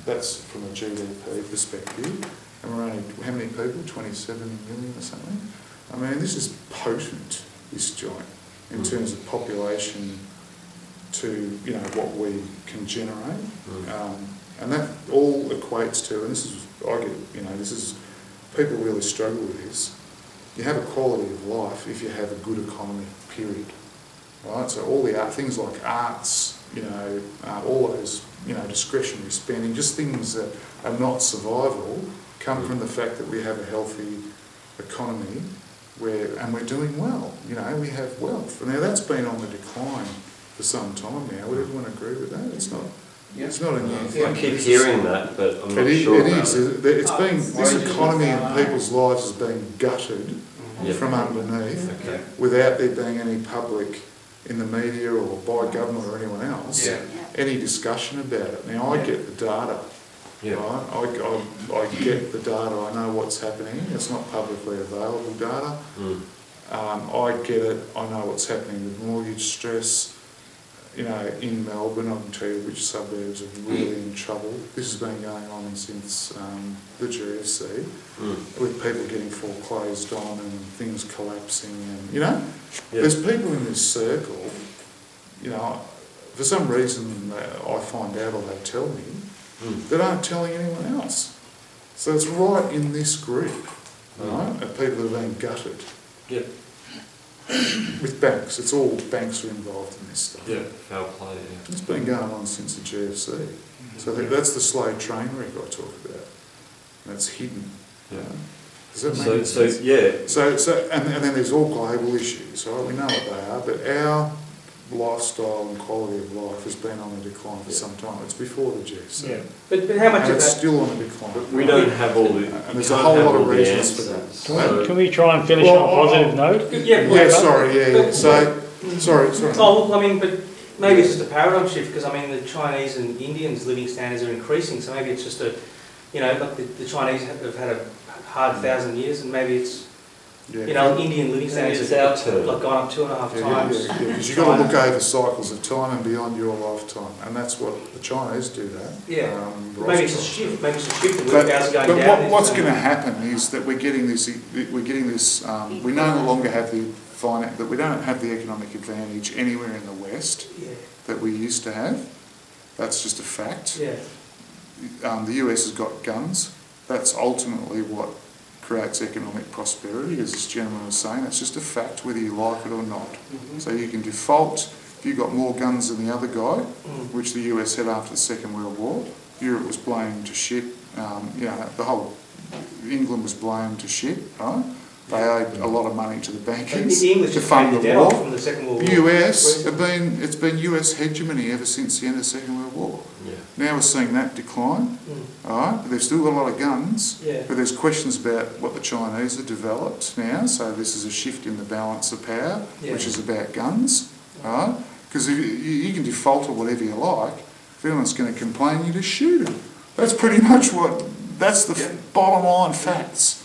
That's from a GDP perspective. And we're only, how many people? 27 million or something? I mean, this is potent, this joint, in terms of population to, what we can generate. And that all equates to, and this is, people really struggle with this, you have a quality of life if you have a good economy, period. Right? So all the things like arts, all those, discretionary spending, just things that are not survival, come from the fact that we have a healthy economy and we're doing well. We have wealth. Now that's been on the decline for for some time now. Would everyone agree with that? It's not a new I thing. keep hearing that, but I'm not It sure is. about it. It's being, this economy and people's lives is being gutted Yeah. from underneath Okay. without there being any public in the media or by government or anyone else, any discussion about it. Now, I get the data, Yeah. right? I get the data, I know what's happening. It's not publicly available data. Mm. I get it, I know what's happening with mortgage stress. You know, in Melbourne, I can tell you which suburbs are really in trouble. This has been going on since the GFC, with people getting foreclosed on and things collapsing, and, you know, there's people in this circle, you know, for some reason I find out or they tell me, that aren't telling anyone else. So it's right in this group, right, of people that are being gutted. Yeah. With banks, it's all banks are involved in this stuff. Yeah, foul play, yeah. It's been going on since the GFC. So that's the slow train wreck I talk about. That's hidden. Yeah. Does that make So sense? yeah. So and then there's all global issues, right? We know what they are, but our lifestyle and quality of life has been on a decline for some time. It's before the GFC. Yeah. But how much And of it's that? still on a decline. We don't have all the. And there's a whole lot of reasons for that. Can we try and finish on a positive note? Yeah. So, sorry. Oh, well, I mean, but maybe it's just a paradigm shift, because I mean the Chinese and Indians' living standards are increasing, so maybe it's just a, you know, like the Chinese have had a hard 1,000 years, and maybe it's, you know, Indian living standards have like gone up 2.5 times. Because you've got to look over cycles of time and beyond your lifetime, and that's what the Chinese do that. Yeah. Maybe it's a shift. Maybe it's a shift. And But are going down. what's going to happen is that we're getting this. We no longer have the that we don't have the economic advantage anywhere in the West that we used to have. That's just a fact. Yeah. The US has got guns. That's ultimately what creates economic prosperity, as this gentleman was saying. That's just a fact, whether you like it or not. So you can default, if you've got more guns than the other guy, which the US had after the Second World War. Europe was blamed to shit. You know, the whole England was blamed to shit, right? They owed a lot of money to the bankers to fund the war. From the Second World The War. US it's been US hegemony ever since the end of the Second World War. Yeah. Now we're seeing that decline. All right, but they've still got a lot of guns. Yeah. But there's questions about what the Chinese have developed now. So this is a shift in the balance of power, which is about guns. All right, because you can default to whatever you like. If anyone's going to complain, you just shoot them. That's pretty much that's the bottom line facts.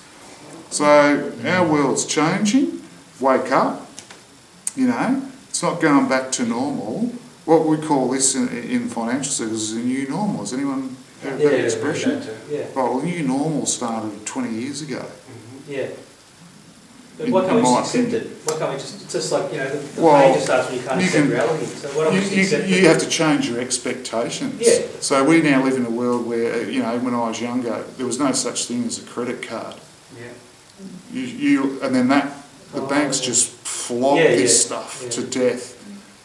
So our world's changing. Wake up. You know, it's not going back to normal. What we call this in financial services is a new normal. Has anyone heard that expression? Yeah. Right, well, new normal started 20 years ago. Yeah. But why can't we just accept it? Why can't we just like, you know, the pain just starts when you can't accept reality. So why don't we just accept it? You have to change your expectations. Yeah. So we now live in a world where, you know, when I was younger, there was no such thing as a credit card. Yeah. And then the banks just flog this stuff to death.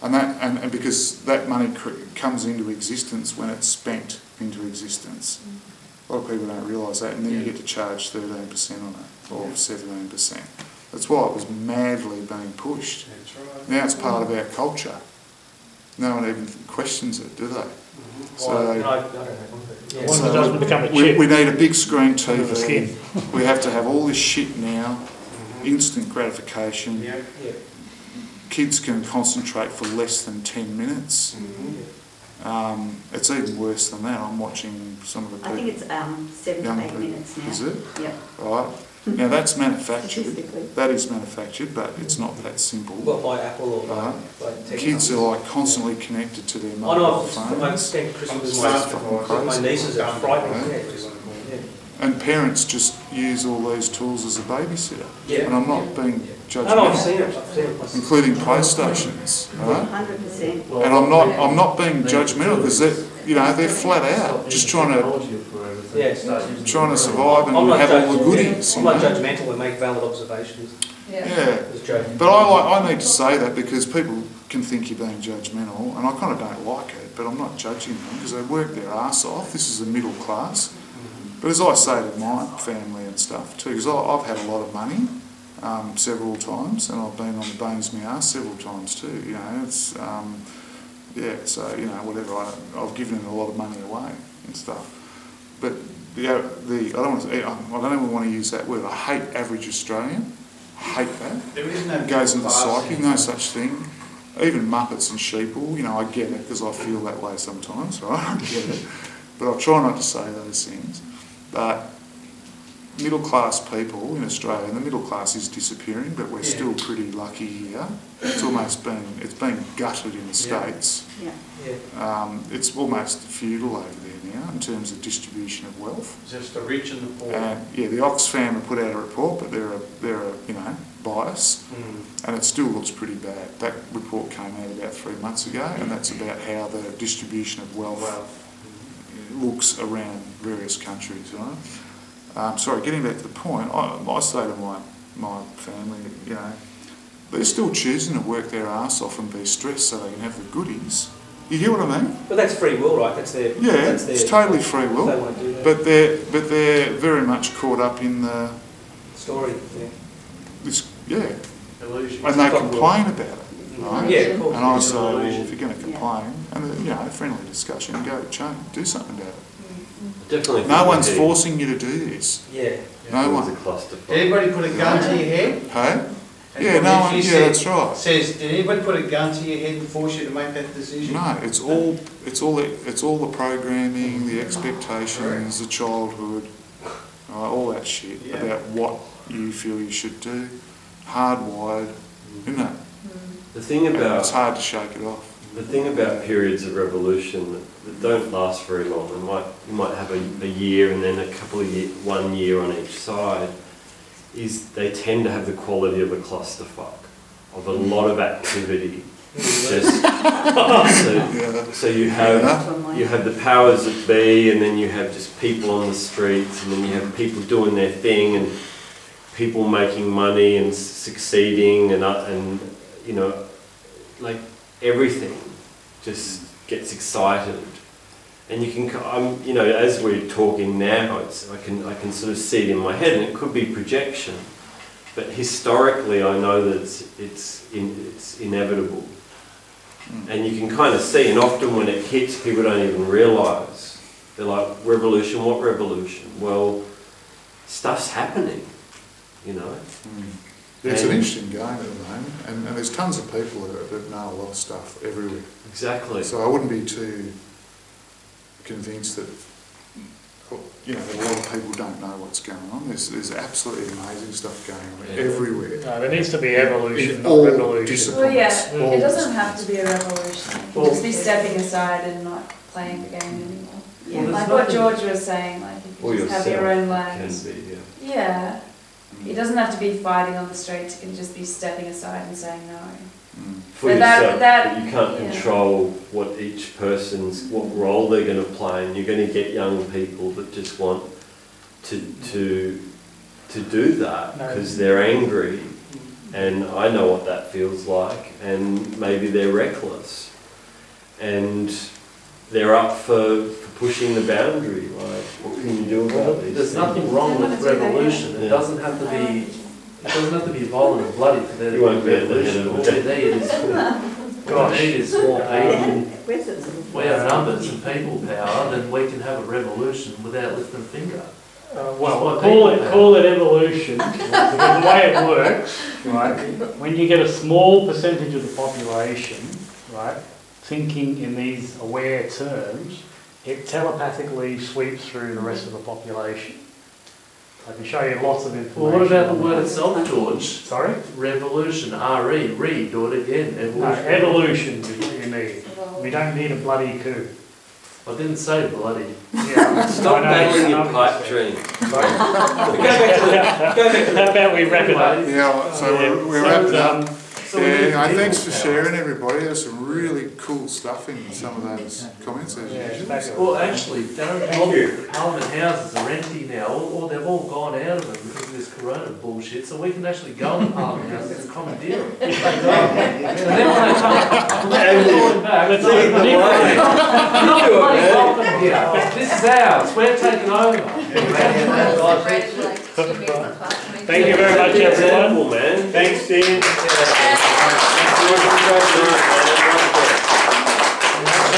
And because that money comes into existence when it's spent into existence. A lot of people don't realise that, and then you get to charge 13% on it, or 17%. That's why it was madly being pushed. Now it's part of our culture. No one even questions it, do they? So, I don't know. we need a big screen TV. We have to have all this shit now, instant gratification. Kids can concentrate for less than 10 minutes. It's even worse than that. I'm watching some of the people. I think it's 7 to 8 minutes now. Is it? Yeah. Right. Now that's manufactured. Statistically. That is manufactured, but it's not that simple. Well, by Apple or by tech Kids are like constantly connected to their I mobile know, phones. I spent Christmas with It's my nieces are frightening. And parents just use all these tools as a babysitter. Yeah. And I'm not being judgmental. No, I've seen it myself. Including PlayStations, right? 100%. And I'm not being judgmental because they're flat out just trying to survive and have all the goodies. I'm not judgmental. We make valid observations. Yeah. But I need to say that because people can think you're being judgmental, and I kind of don't like it. But I'm not judging them because they work their arse off. This is the middle class. But as I say to my family and stuff too, because I've had a lot of money several times, and I've been on the bones of my arse several times too. You know, it's Yeah, so, whatever, I've given him a lot of money away and stuff. But I don't even want to use that word. I hate average Australian. I hate that. There is no It goes into class psyche, in no it. such thing. Even Muppets and Sheeple, I get it because I feel that way sometimes, right? I get it. But I try not to say those things. But middle class people in Australia, and the middle class is disappearing, but we're still pretty lucky here. It's been gutted in the States. Yeah. It's almost feudal over there now in terms of distribution of wealth. Just the rich and the poor. And the Oxfam have put out a report, but they're a bias, and it still looks pretty bad. That report came out about 3 months ago, and that's about how the distribution of wealth looks around various countries, right? Sorry, getting back to the point, I say to my family, they're still choosing to work their arse off and be stressed so they can have the goodies. You hear what I mean? But that's free will, right? That's their... It's totally free will. They want to do that. But they're very much caught up in the... Story, Illusion. And they complain about it, right? Yeah, of course. And I It's say, an well, illusion. if you're going to complain, and friendly discussion, go change, do something about it. Definitely. No one's forcing you to do this. Yeah. No It's a one. clusterfuck. Did anybody put a gun to your head? Hey? And Yeah, what no if one. you Yeah, said- that's right. Says, did anybody put a gun to your head and force you to make that decision? No, it's all the programming, the expectations, the childhood, all that shit Yeah. about what you feel you should do. Hardwired, isn't it? The thing And about it's hard to shake it off. The thing about periods of revolution that don't last very long, you might have a year and then a couple of 1 year on each side, is they tend to have the quality of a clusterfuck, of a lot of activity. Just, so you have the powers that be, and then you have just people on the streets, and then you have people doing their thing, and people making money and succeeding, and like everything just gets excited. And you can, as we're talking now, I can sort of see it in my head, and it could be projection, but historically I know that it's inevitable. And you can kind of see, and often when it hits, people don't even realise. They're like, revolution, what revolution? Well, stuff's happening, It's an interesting game at the moment, and there's tons of people that know a lot of stuff everywhere. Exactly. So I wouldn't be too convinced that that a lot of people don't know what's going on. There's absolutely amazing stuff going on everywhere. No, there needs to be evolution, In not all revolution. disciplines. Well, yeah, all it doesn't disciplines. have to be a revolution. It can just be stepping aside and not playing the game anymore. Yeah. Like what George was saying, like if Or you just have your yourself own can lands. be, yeah. Yeah, it doesn't have to be fighting on the streets, it can just be stepping aside and saying no. For But yourself, that- but you can't yeah. control what each person's, what role they're going to play, and you're going to get young people that just want to do that because they're angry, and I know what that feels like, and maybe they're reckless, and they're up for pushing the boundary. Like, what can you do about these There's things? nothing wrong with revolution. It Yeah. doesn't have to be. It doesn't have to be violent and bloody for there to You be won't be at the revolution. end of All the we day. need is what we need is more people. We have numbers and people power, then we can have a revolution without lifting a finger. Well, call it evolution, because the way it works, right, when you get a small percentage of the population, right, thinking in these aware terms, it telepathically sweeps through the rest of the population. I can show you lots of information. Well, what about the on word that. itself, George? Sorry? Revolution, R-E, read, do it again. No, evolution is what you need. We don't need a bloody coup. I didn't say bloody. Yeah, Stop I know, banging I your know pipe what you dream. said. Sorry. How about we wrap it up? Yeah, so we're So, wrapping up. So we need Yeah, thanks people for power. sharing, everybody. There's some really cool stuff in some of those comments as usual. Well, actually, the Parliament houses are empty now, or they've all gone out of them because of this Corona bullshit, so we can actually go in Parliament houses and commandeer them. And then when they come back, Let's eat the wine. yeah, this is ours, we're taking over. Congratulations to me. Thank you very much, everyone. Example, man. Thanks, Dan.